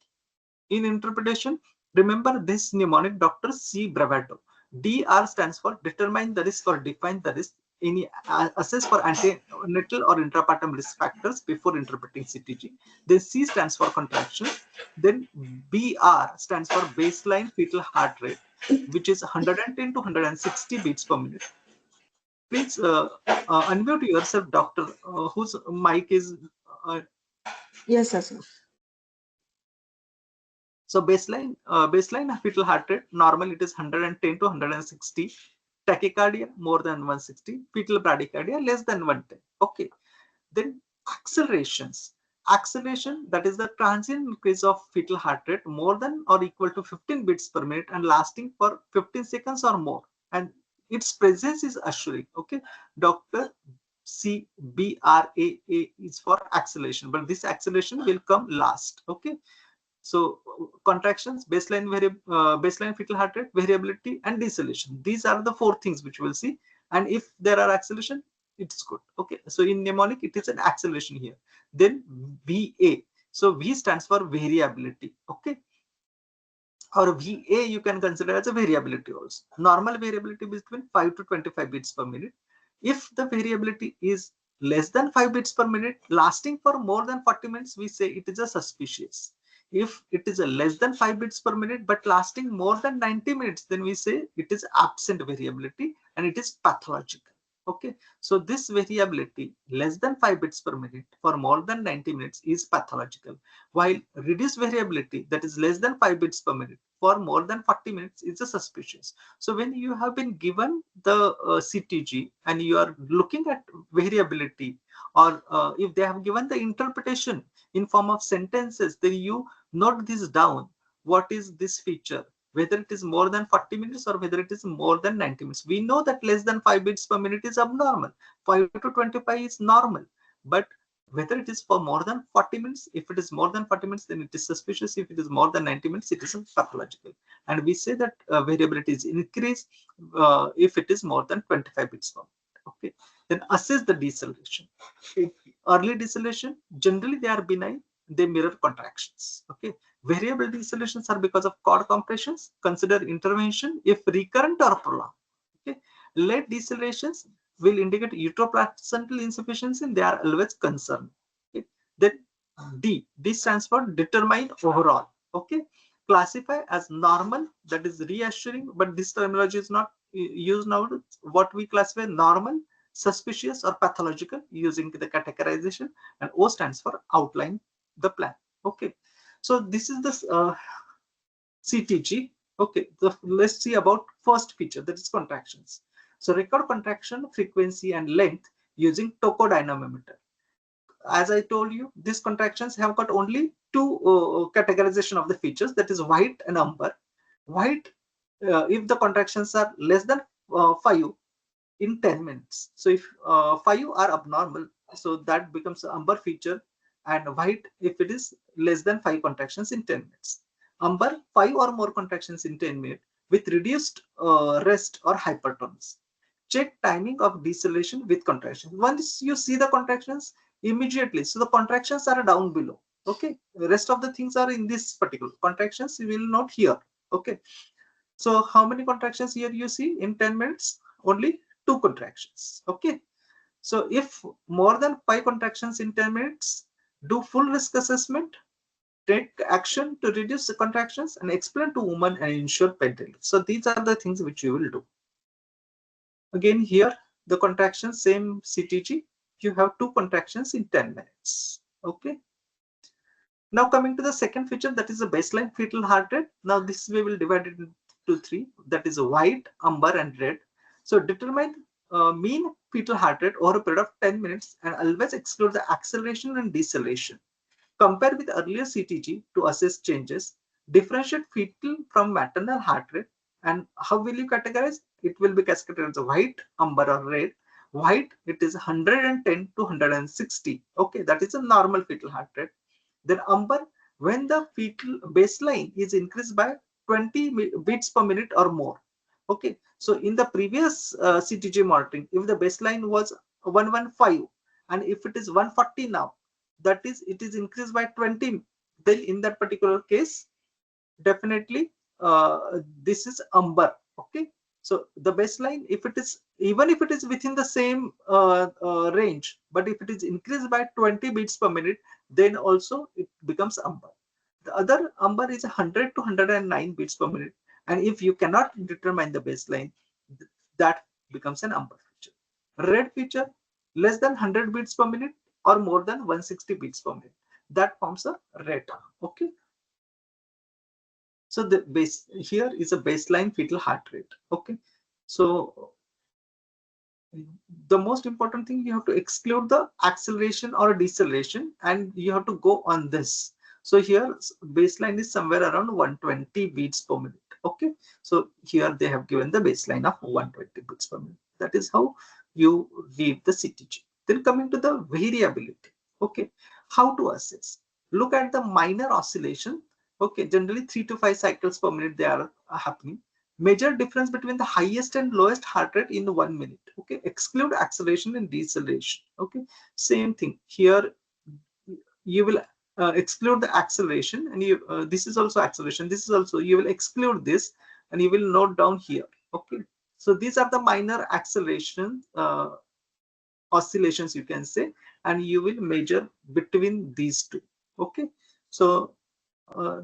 in interpretation, remember this mnemonic, Dr. C bravado. DR stands for determine the risk or define the risk. Any assess for antenatal or intrapartum risk factors before interpreting CTG. Then C stands for contraction. Then BR stands for baseline fetal heart rate, which is 110 to 160 beats per minute. Please unmute yourself, doctor, whose mic is uh, Yes, sir. so baseline fetal heart rate, normal it is 110 to 160. Tachycardia more than 160. Fetal bradycardia less than 110. Okay. Then accelerations. Acceleration, that is the transient increase of fetal heart rate more than or equal to 15 beats per minute and lasting for 15 seconds or more. And its presence is assuring. Okay. Dr. CBRAA is for acceleration, but this acceleration will come last. Okay. So contractions, baseline fetal heart rate, variability, and deceleration. These are the four things which we will see. And if there are acceleration, it's good. Okay. So in mnemonic, it is an acceleration here. Then VA. So V stands for variability. Okay. Or VA you can consider as a variability also. Normal variability between 5 to 25 beats per minute. If the variability is less than 5 beats per minute, lasting for more than 40 minutes, we say it is a suspicious. If it is a less than 5 beats per minute but lasting more than 90 minutes, then we say it is absent variability and it is pathological. Okay. So this variability less than 5 bits per minute for more than 90 minutes is pathological, while reduced variability, that is less than 5 bits per minute for more than 40 minutes, is a suspicious. So when you have been given the CTG and you are looking at variability, or if they have given the interpretation in form of sentences, then you note this down. What is this feature? Whether it is more than 40 minutes or whether it is more than 90 minutes. We know that less than 5 bits per minute is abnormal. 5 to 25 is normal. But whether it is for more than 40 minutes, if it is more than 40 minutes, then it is suspicious. If it is more than 90 minutes, it is pathological. And we say that variability is increased if it is more than 25 bits per minute. Okay. Then assess the deceleration. Early deceleration, generally they are benign. They mirror contractions. Okay. Variable decelerations are because of cord compressions. Consider intervention if recurrent or prolonged. Okay. Late decelerations will indicate uteroplacental insufficiency. They are always concerned. Okay. Then D stands for determine overall. Okay. Classify as normal, that is reassuring, but this terminology is not use now what we classify normal, suspicious, or pathological using the categorization, and O stands for outline the plan. Okay, so this is the CTG. Okay, let's see about first feature, that is contractions. So record contraction frequency and length using tokodynamometer. As I told you, these contractions have got only two categorization of the features, that is white and umber. White, if the contractions are less than 5 in 10 minutes. So if 5 are abnormal, so that becomes an umber feature, and white if it is less than 5 contractions in 10 minutes. Umber, 5 or more contractions in 10 minutes with reduced rest or hypertonus. Check timing of deceleration with contractions. Once you see the contractions, immediately, so the contractions are down below. Okay, the rest of the things are in this particular contractions, you will not hear. Okay, so how many contractions here you see in 10 minutes? Only 2 contractions. Okay, so if more than 5 contractions in 10 minutes, do full risk assessment, take action to reduce the contractions, and explain to women and ensure pain relief. So these are the things which you will do. Again here, the contractions, same CTG, you have 2 contractions in 10 minutes. Okay. Now coming to the second feature, that is the baseline fetal heart rate. Now this we will divide it into 3, that is white, umber, and red. So determine mean fetal heart rate over a period of 10 minutes and always exclude the acceleration and deceleration. Compare with earlier CTG to assess changes. Differentiate fetal from maternal heart rate. And how will you categorize? It will be cascaded as white, umber, or red. White, it is 110 to 160. Okay, that is a normal fetal heart rate. Then umber, when the fetal baseline is increased by 20 beats per minute or more. Okay, so in the previous CTG monitoring, if the baseline was 115 and if it is 140 now, that is, it is increased by 20, then in that particular case, definitely this is umber. Okay, so the baseline, if it is, even if it is within the same range, but if it is increased by 20 beats per minute, then also it becomes umber. The other umber is 100 to 109 beats per minute, and if you cannot determine the baseline, that becomes an umber feature. Red feature, less than 100 beats per minute or more than 160 beats per minute, that forms a red. Okay, so the base here is a baseline fetal heart rate. Okay, so the most important thing, you have to exclude the acceleration or deceleration, and you have to go on this. So here baseline is somewhere around 120 beats per minute. Okay, so here they have given the baseline of 120 beats per minute. That is how you read the CTG. Then coming to the variability. Okay, how to assess? Look at the minor oscillation. Okay, generally 3 to 5 cycles per minute they are happening. Measure difference between the highest and lowest heart rate in 1 minute. Okay, exclude acceleration and deceleration. Okay, same thing here, you will exclude the acceleration, and you this is also acceleration, this is also, you will exclude this, and you will note down here. Okay, so these are the minor acceleration oscillations, you can say, and you will measure between these two. Okay, so uh,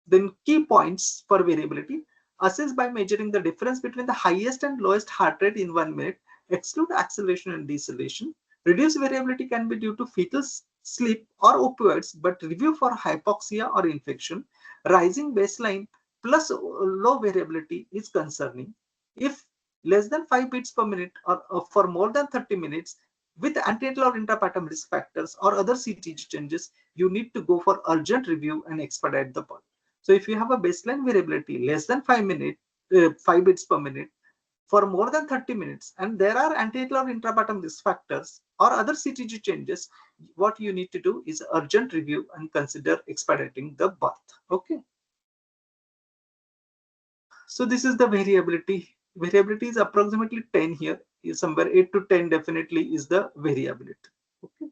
then key points for variability: assess by measuring the difference between the highest and lowest heart rate in 1 minute, exclude acceleration and deceleration. Reduced variability can be due to fetal sleep or opioids, but review for hypoxia or infection. Rising baseline plus low variability is concerning. If less than 5 beats per minute or for more than 30 minutes with antenatal or intrapartum risk factors or other CTG changes, you need to go for urgent review and expedite the birth. So if you have a baseline variability less than 5 beats per minute for more than 30 minutes, and there are antenatal or intrapartum risk factors or other CTG changes, what you need to do is urgent review and consider expediting the birth. Okay. So this is the variability. Variability is approximately 10 here. Is somewhere 8 to 10 definitely is the variability. Okay.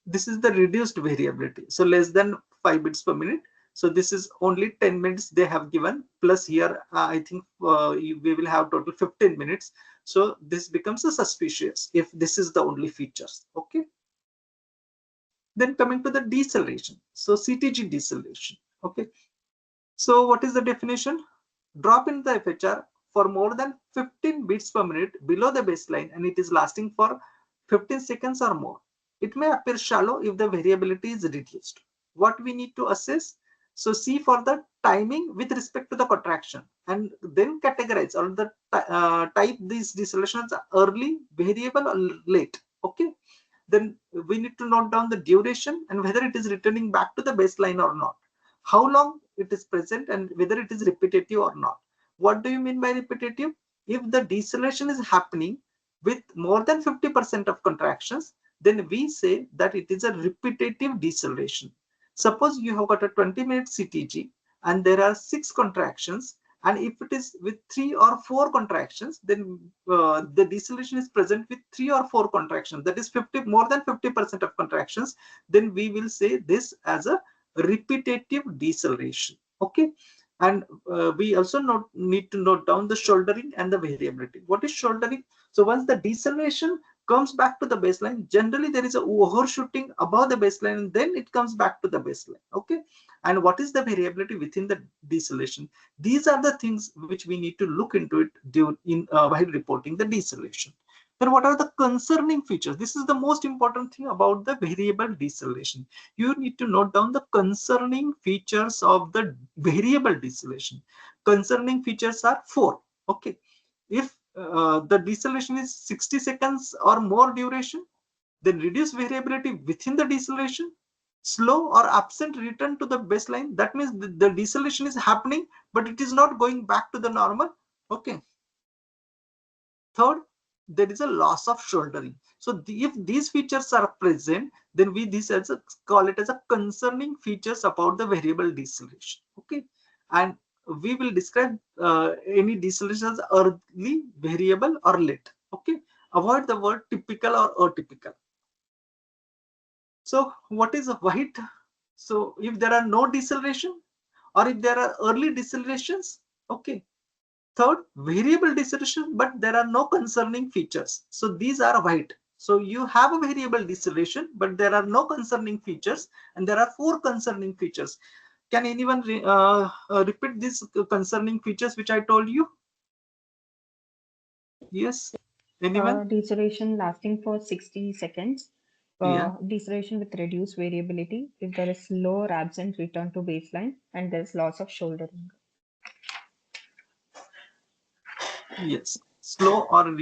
This is the reduced variability. So less than 5 bits per minute. So this is only 10 minutes they have given, plus here I think we will have total 15 minutes. So this becomes a suspicious if this is the only features. Okay. Then coming to the deceleration. So CTG deceleration. Okay. So what is the definition? drop in the FHR for more than 15 beats per minute below the baseline and it is lasting for 15 seconds or more. It may appear shallow if the variability is reduced. What we need to assess? So see for the timing with respect to the contraction and then categorize or the type these decelerations are early, variable or late. Okay. Then we need to note down the duration and whether it is returning back to the baseline or not. How long it is present and whether it is repetitive or not. What do you mean by repetitive? If the deceleration is happening with more than 50% of contractions, then we say that it is a repetitive deceleration. Suppose you have got a 20-minute CTG and there are 6 contractions, and if it is with 3 or 4 contractions, then the deceleration is present with 3 or 4 contractions, that is 50, more than 50% of contractions, then we will say this as a repetitive deceleration. Okay. And we also need to note down the shouldering and the variability. What is shouldering? So once the deceleration comes back to the baseline, generally there is a overshooting above the baseline and then it comes back to the baseline. Okay. And what is the variability within the deceleration? These are the things which we need to look into it while reporting the deceleration. Then what are the concerning features? This is the most important thing about the variable deceleration. You need to note down the concerning features of the variable deceleration. Concerning features are 4. Okay. If the deceleration is 60 seconds or more duration, then reduce variability within the deceleration, slow or absent return to the baseline. That means the deceleration is happening, but it is not going back to the normal. Okay. Third, there is a loss of shouldering. So if these features are present, then we call it as a concerning features about the variable deceleration. Okay. And we will describe any deceleration as early, variable or late. Okay. Avoid the word typical or atypical. So what is a white? So if there are no deceleration or if there are early decelerations, okay. Third, variable deceleration, but there are no concerning features. So these are white. So you have a variable deceleration, but there are no concerning features, and there are 4 concerning features. Can anyone repeat these concerning features which I told you? Yes. Anyone? Deceleration lasting for 60 seconds. Yeah. Deceleration with reduced variability. If there is slow or absent return to baseline, and there is loss of shouldering. Yes. Slow or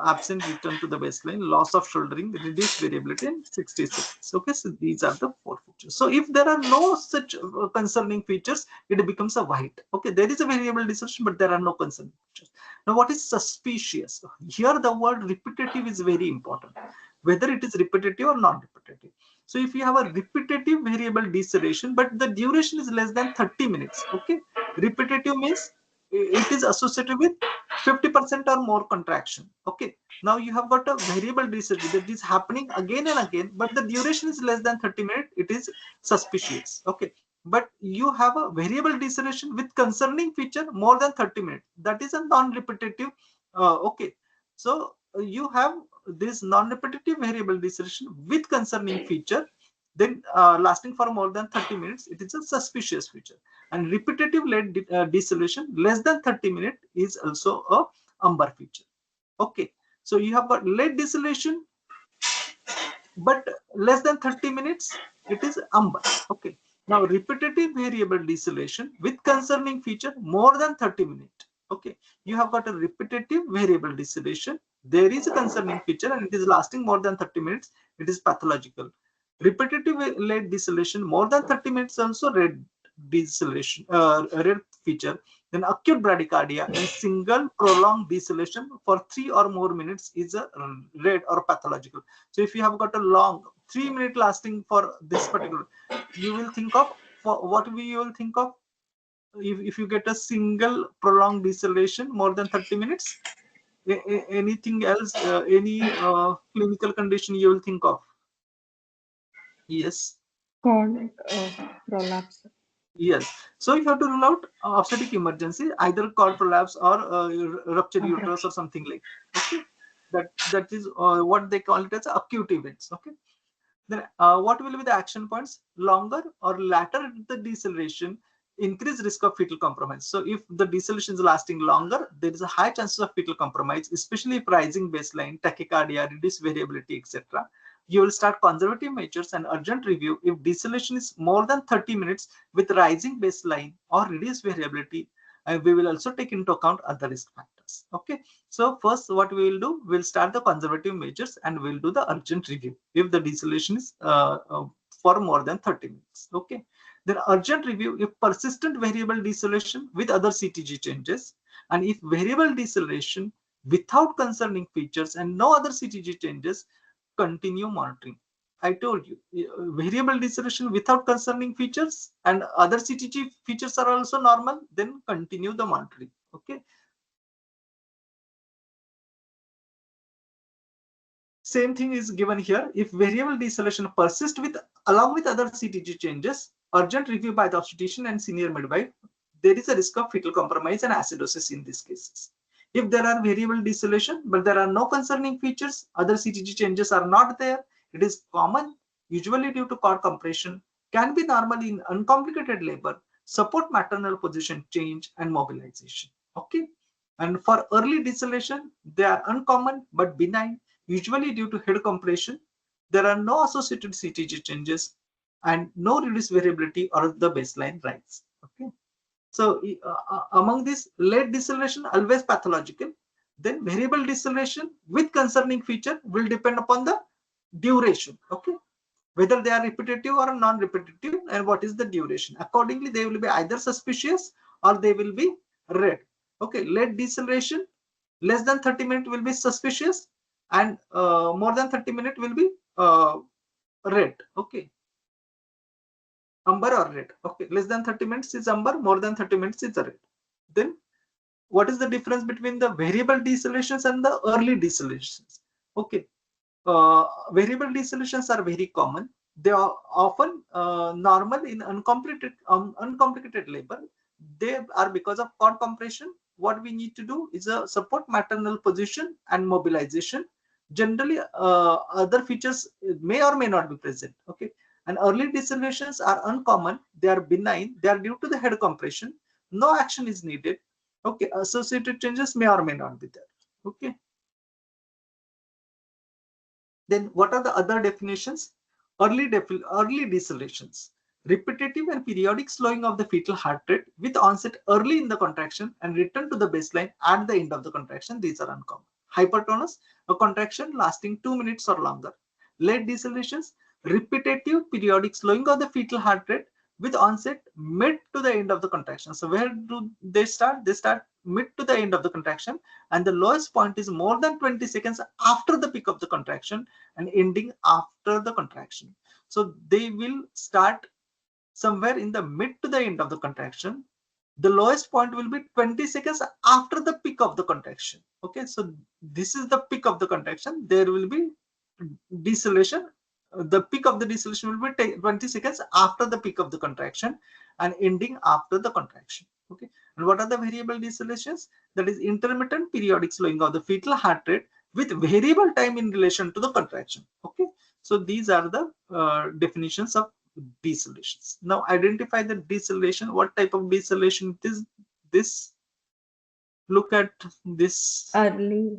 absent return to the baseline, loss of shouldering, reduced variability, and 60 seconds. Okay, so these are the 4 features. So if there are no such concerning features, it becomes a white. Okay, there is a variable deceleration, but there are no concerning features. Now, what is suspicious? Here, the word repetitive is very important, whether it is repetitive or non-repetitive. So if you have a repetitive variable deceleration, but the duration is less than 30 minutes. Okay, repetitive means it is associated with 50% or more contraction. Okay. Now you have got a variable deceleration that is happening again and again, but the duration is less than 30 minutes. It is suspicious. Okay. But you have a variable deceleration with concerning feature more than 30 minutes. That is a non-repetitive. Okay. So you have this non-repetitive variable deceleration with concerning feature, then lasting for more than 30 minutes. It is a suspicious feature. And repetitive late deceleration less than 30 minutes is also a umber feature. Okay. So you have got late deceleration, but less than 30 minutes, it is umber. Okay. Now repetitive variable deceleration with concerning feature more than 30 minutes. Okay. You have got a repetitive variable deceleration. There is a concerning feature and it is lasting more than 30 minutes. It is pathological. Repetitive late deceleration more than 30 minutes also red deceleration, red feature. Then acute bradycardia in single prolonged deceleration for 3 or more minutes is a red or pathological. So if you have got a long 3-minute lasting for this particular, you will think of, for what we will think of, if you get a single prolonged deceleration more than 30 minutes, anything else, any clinical condition you will think of? Yes. Called prolapse. Yes. So you have to rule out obstetric emergency, either cord prolapse or rupture uterus or something like that. Okay. That is what they call it as acute events. Okay. Then what will be the action points? Longer or later the deceleration increased risk of fetal compromise. So if the deceleration is lasting longer, there is a high chances of fetal compromise, especially if rising baseline, tachycardia, reduced variability, etc. You will start conservative measures and urgent review if deceleration is more than 30 minutes with rising baseline or reduced variability. And we will also take into account other risk factors. Okay, so first what we will do, we'll start the conservative measures and we'll do the urgent review if the deceleration is for more than 30 minutes. Okay, then urgent review if persistent variable deceleration with other CTG changes, and if variable deceleration without concerning features and no other CTG changes, continue monitoring. I told you, variable deceleration without concerning features and other CTG features are also normal, then continue the monitoring. Okay. Same thing is given here. If variable deceleration persists with along with other CTG changes, urgent review by the obstetrician and senior midwife. There is a risk of fetal compromise and acidosis in these cases. If there are variable deceleration, but there are no concerning features, other CTG changes are not there, it is common, usually due to cord compression, can be normal in uncomplicated labor, support maternal position change and mobilization. Okay. And for early deceleration, they are uncommon but benign, usually due to head compression. There are no associated CTG changes and no reduced variability or the baseline rise. Okay. So among this, late deceleration always pathological. Then variable deceleration with concerning feature will depend upon the duration. Okay, whether they are repetitive or non-repetitive, and what is the duration. Accordingly, they will be either suspicious or they will be red. Okay, late deceleration less than 30 minutes will be suspicious, and more than 30 minutes will be red. Okay, amber or red. Okay, less than 30 minutes is amber, more than 30 minutes is red. Then what is the difference between the variable decelerations and the early decelerations? Okay, variable decelerations are very common. They are often normal in uncomplicated labor. They are because of cord compression. What we need to do is a support maternal position and mobilization. Generally, other features may or may not be present. Okay, and early decelerations are uncommon. They are benign. They are due to the head compression. No action is needed. Okay, associated changes may or may not be there. Okay. Then what are the other definitions? Early decelerations. Repetitive and periodic slowing of the fetal heart rate with onset early in the contraction and return to the baseline at the end of the contraction. These are uncommon. Hypertonus, a contraction lasting 2 minutes or longer. Late decelerations, repetitive periodic slowing of the fetal heart rate with onset mid to the end of the contraction. So where do they start? They start mid to the end of the contraction, and the lowest point is more than 20 seconds after the peak of the contraction and ending after the contraction. So they will start somewhere in the mid to the end of the contraction. The lowest point will be 20 seconds after the peak of the contraction. Okay, so this is the peak of the contraction. There will be deceleration. The peak of the deceleration will be 20 seconds after the peak of the contraction and ending after the contraction. Okay, and what are the variable decelerations? That is intermittent periodic slowing of the fetal heart rate with variable time in relation to the contraction. Okay, so these are the definitions of decelerations. Now identify the deceleration. What type of deceleration it is? This, look at this. Early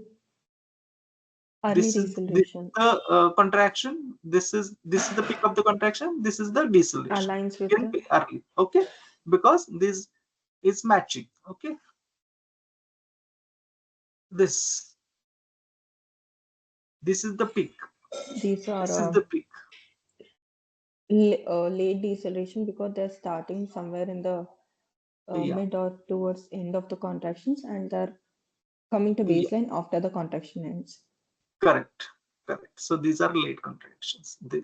This is deceleration the contraction. This is the peak of the contraction. This is the deceleration aligns with in the early. Okay, because this is matching. Okay, this is the peak. these This are is the peak. late deceleration because they're starting somewhere in the Yeah, mid or towards end of the contractions, and they're coming to yeah, baseline after the contraction ends. correct, correct. So these are late contractions, the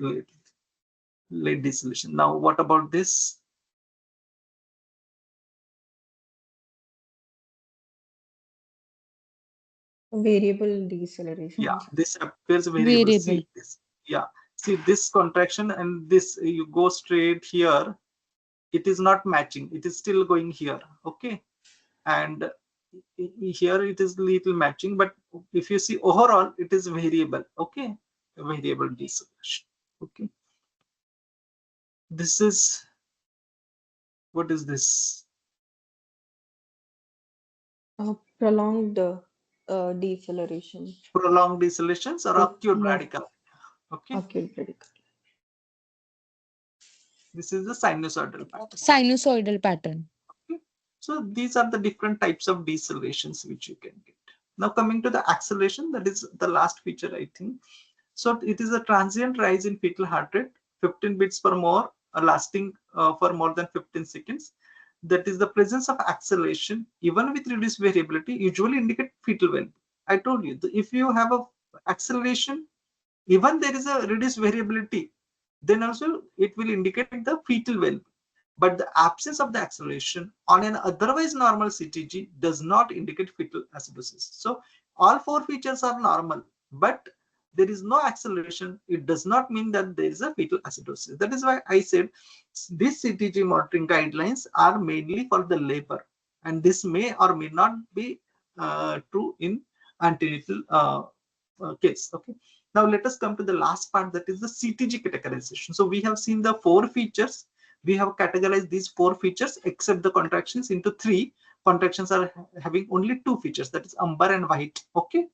late deceleration. Now, what about this? Variable Yeah, deceleration. this appears variable. Variable. See this. Yeah, see this contraction and this. You go straight here. It is not matching. It is still going here. Okay, and here it is little matching, but if you see overall, it is variable. Okay, variable deceleration. Okay, this is What is this? Prolonged deceleration. Prolonged decelerations or Like acute more bradycardia. Okay, acute bradycardia. this is the sinusoidal pattern. Sinusoidal pattern. Okay. So these are the different types of decelerations which you can get. Now coming to the acceleration, that is the last feature, I think. So it is a transient rise in fetal heart rate, 15 beats per more, lasting for more than 15 seconds. That is the presence of acceleration, even with reduced variability, usually indicate fetal well. I told you, if you have a acceleration, even there is a reduced variability, then also it will indicate the fetal well. But the absence of the acceleration on an otherwise normal CTG does not indicate fetal acidosis. So all four features are normal, but there is no acceleration. It does not mean that there is a fetal acidosis. That is why I said these CTG monitoring guidelines are mainly for the labor, and this may or may not be true in antenatal case. Okay. Now let us come to the last part, that is the CTG categorization. So we have seen the four features. We have categorized these four features except the contractions into three. Contractions are having only two features, that is umber and white. Okay,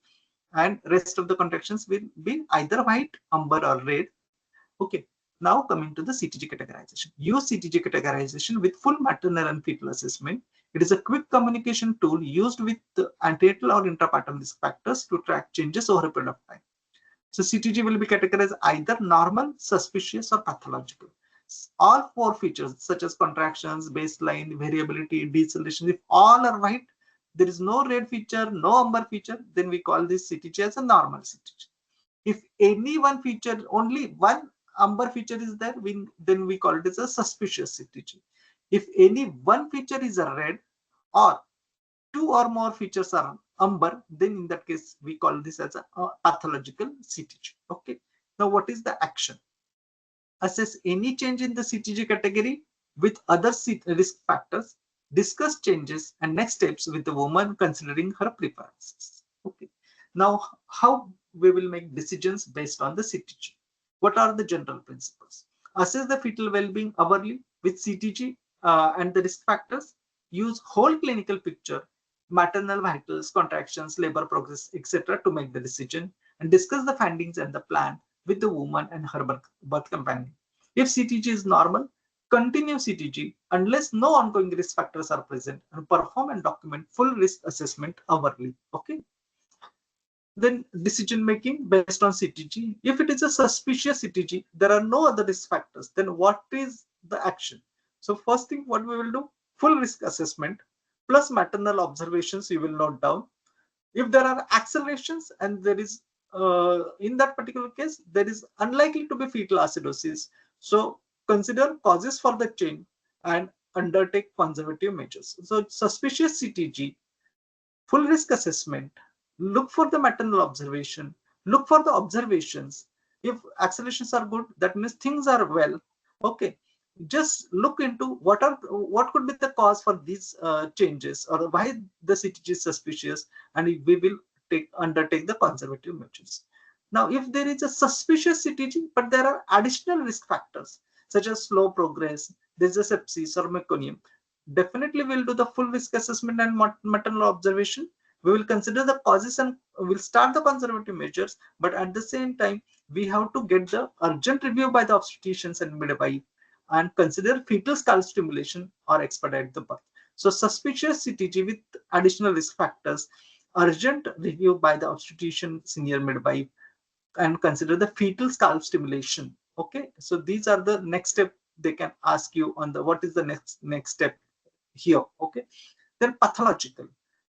and rest of the contractions will be either white, umber or red. Okay, now coming to the CTG categorization. Use CTG categorization with full maternal and fetal assessment. It is a quick communication tool used with the antenatal or intrapartum risk factors to track changes over a period of time. So CTG will be categorized either normal, suspicious, or pathological. All four features such as contractions, baseline, variability, deceleration, if all are white, there is no red feature, no umber feature, then we call this CTG as a normal CTG. If any one feature, only one umber feature is there, then we call it as a suspicious CTG. If any one feature is a red or two or more features are umber, then in that case we call this as a pathological CTG. Okay. Now what is the action? Assess any change in the CTG category with other risk factors, discuss changes and next steps with the woman considering her preferences. Okay. Now how we will make decisions based on the CTG? What are the general principles? Assess the fetal well-being hourly with CTG and the risk factors. Use whole clinical picture, maternal vitals, contractions, labor progress, etc. to make the decision, and discuss the findings and the plan with the woman and her birth companion. If CTG is normal, continue CTG unless no ongoing risk factors are present, and perform and document full risk assessment hourly. Okay. Then decision making based on CTG. If it is a suspicious CTG, there are no other risk factors, then what is the action? So first thing what we will do, full risk assessment plus maternal observations you will note down. If there are accelerations and there is in that particular case there is unlikely to be fetal acidosis, so consider causes for the change and undertake conservative measures. So suspicious CTG, full risk assessment, look for the maternal observation, look for the observations. If accelerations are good, that means things are well. Okay, just look into what could be the cause for these changes, or why the CTG is suspicious, and we will undertake the conservative measures. Now if there is a suspicious CTG but there are additional risk factors such as slow progress, there is a sepsis or meconium, definitely we'll do the full risk assessment and maternal observation. We will consider the causes and we'll start the conservative measures, but at the same time we have to get the urgent review by the obstetricians and midwife and consider fetal scalp stimulation or expedite the birth. So suspicious CTG with additional risk factors, urgent review by the obstetrician senior midwife, and consider the fetal scalp stimulation. Okay, so these are the next step they can ask you on the what is the next step here. Okay, then pathological,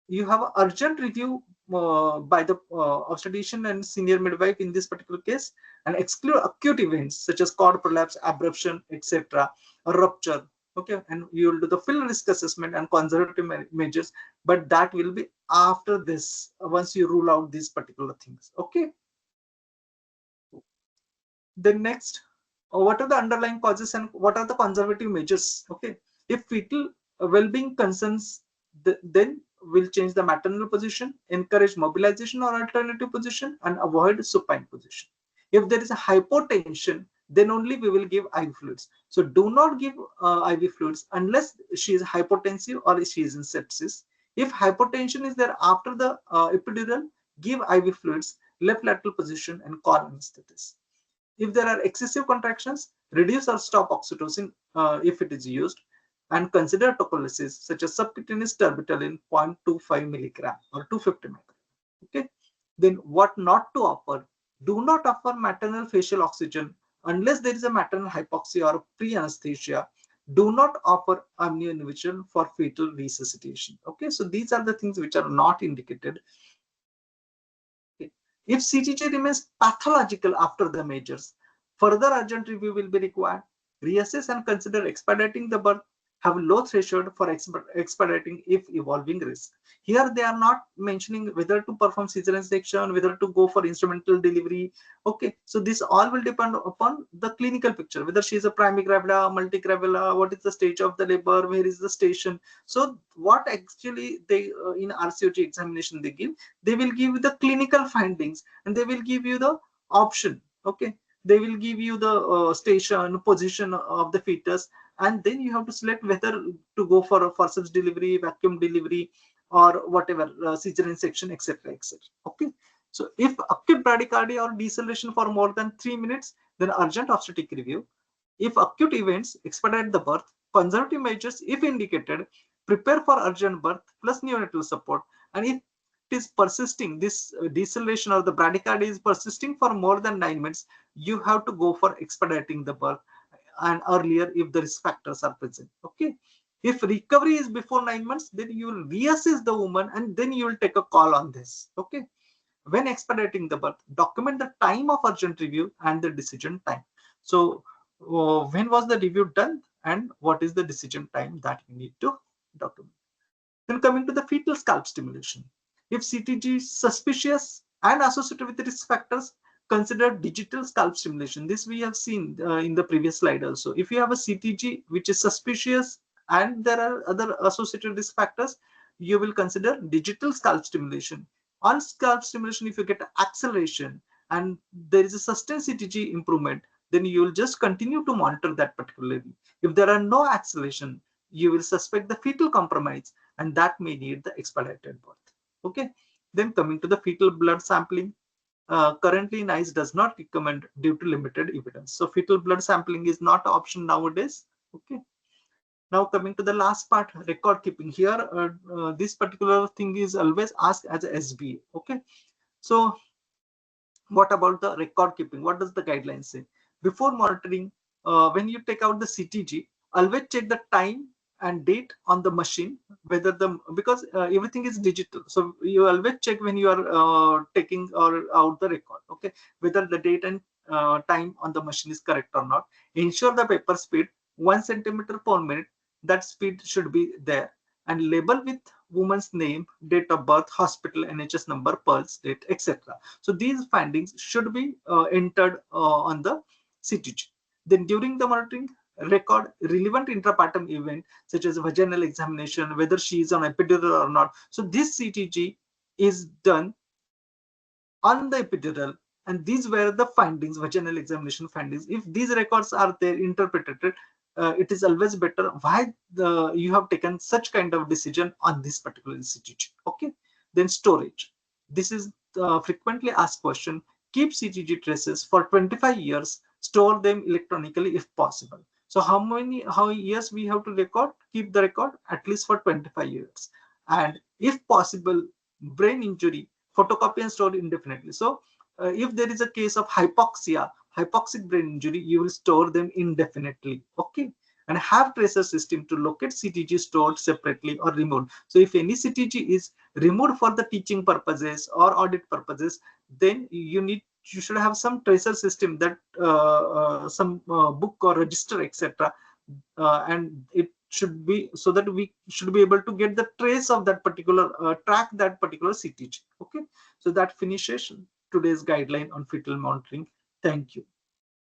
you have an urgent review by the obstetrician and senior midwife in this particular case, and exclude acute events such as cord prolapse, abruption, etc., or rupture. Okay, and you will do the full risk assessment and conservative measures, but that will be after this, once you rule out these particular things. Okay. Then next, what are the underlying causes and what are the conservative measures? Okay, if fetal well-being concerns, then we'll change the maternal position, encourage mobilization or alternative position, and avoid supine position. If there is a hypotension, then only we will give IV fluids. So do not give IV fluids unless she is hypotensive or she is in sepsis. If hypotension is there after the epidural, give IV fluids, left lateral position, and call anesthetist. If there are excessive contractions, reduce or stop oxytocin if it is used, and consider tocolysis such as subcutaneous terbutaline 0.25 milligram or 250 milligram. Okay. Then what not to offer? Do not offer maternal facial oxygen unless there is a maternal hypoxia or pre-anesthesia. Do not offer amnioinhibition for fetal resuscitation. Okay, so these are the things which are not indicated. Okay. If CTG remains pathological after the measures, further urgent review will be required. Reassess and consider expediting the birth. Have low threshold for expediting if evolving risk. Here they are not mentioning whether to perform cesarean section, whether to go for instrumental delivery. Okay, so this all will depend upon the clinical picture, whether she is a primigravida, multigravida, what is the stage of the labor, where is the station. So what actually they in RCOG examination they will give you the clinical findings and they will give you the option. Okay, they will give you the station, position of the fetus, and then you have to select whether to go for a forceps delivery, vacuum delivery, or whatever, cesarean section, etc., etc. Okay, so if acute bradycardia or deceleration for more than 3 minutes, then urgent obstetric review. If acute events, expedite the birth. Conservative measures if indicated. Prepare for urgent birth plus neonatal support. And if it is persisting, this deceleration or the bradycardia is persisting for more than 9 minutes, you have to go for expediting the birth and earlier if the risk factors are present. Okay, if recovery is before 9 months, then you will reassess the woman and then you will take a call on this. Okay, when expediting the birth, document the time of urgent review and the decision time. So when was the review done and what is the decision time that you need to document. Then coming to the fetal scalp stimulation. If CTG is suspicious and associated with the risk factors, consider digital scalp stimulation. This we have seen in the previous slide also. If you have a CTG which is suspicious and there are other associated risk factors, you will consider digital scalp stimulation. On scalp stimulation, if you get acceleration and there is a sustained CTG improvement, then you will just continue to monitor that particularly. If there are no acceleration, you will suspect the fetal compromise and that may need the expedited birth. Okay, then coming to the fetal blood sampling. Currently NICE does not recommend due to limited evidence. So fetal blood sampling is not an option nowadays. Okay. Now coming to the last part, record keeping. Here, this particular thing is always asked as a SBA. Okay. So what about the record keeping? What does the guideline say? Before monitoring, when you take out the CTG, always check the time and date on the machine, whether because everything is digital, so you always check when you are taking or out the record. Okay, whether the date and time on the machine is correct or not. Ensure the paper speed 1 centimeter per minute. That speed should be there, and label with woman's name, date of birth, hospital, NHS number, pulse, date, etc. So these findings should be entered on the CTG. Then during the monitoring, record relevant intrapartum event such as vaginal examination, whether she is on epidural or not. So this CTG is done on the epidural, and these were the findings, vaginal examination findings. If these records are there interpreted, it is always better why you have taken such kind of decision on this particular CTG. Okay, then storage. This is the frequently asked question. Keep CTG traces for 25 years. Store them electronically if possible. So how years we have to record? Keep the record at least for 25 years, and if possible, brain injury, photocopy and store indefinitely. So if there is a case of hypoxia, hypoxic brain injury, you will store them indefinitely. Okay, and have tracer system to locate CTG stored separately or removed. So if any CTG is removed for the teaching purposes or audit purposes, then you should have some tracer system, that some book or register, etc. And it should be so that we should be able to get the trace of that particular track that particular CTG. Okay, so that finishes today's guideline on fetal monitoring. Thank you.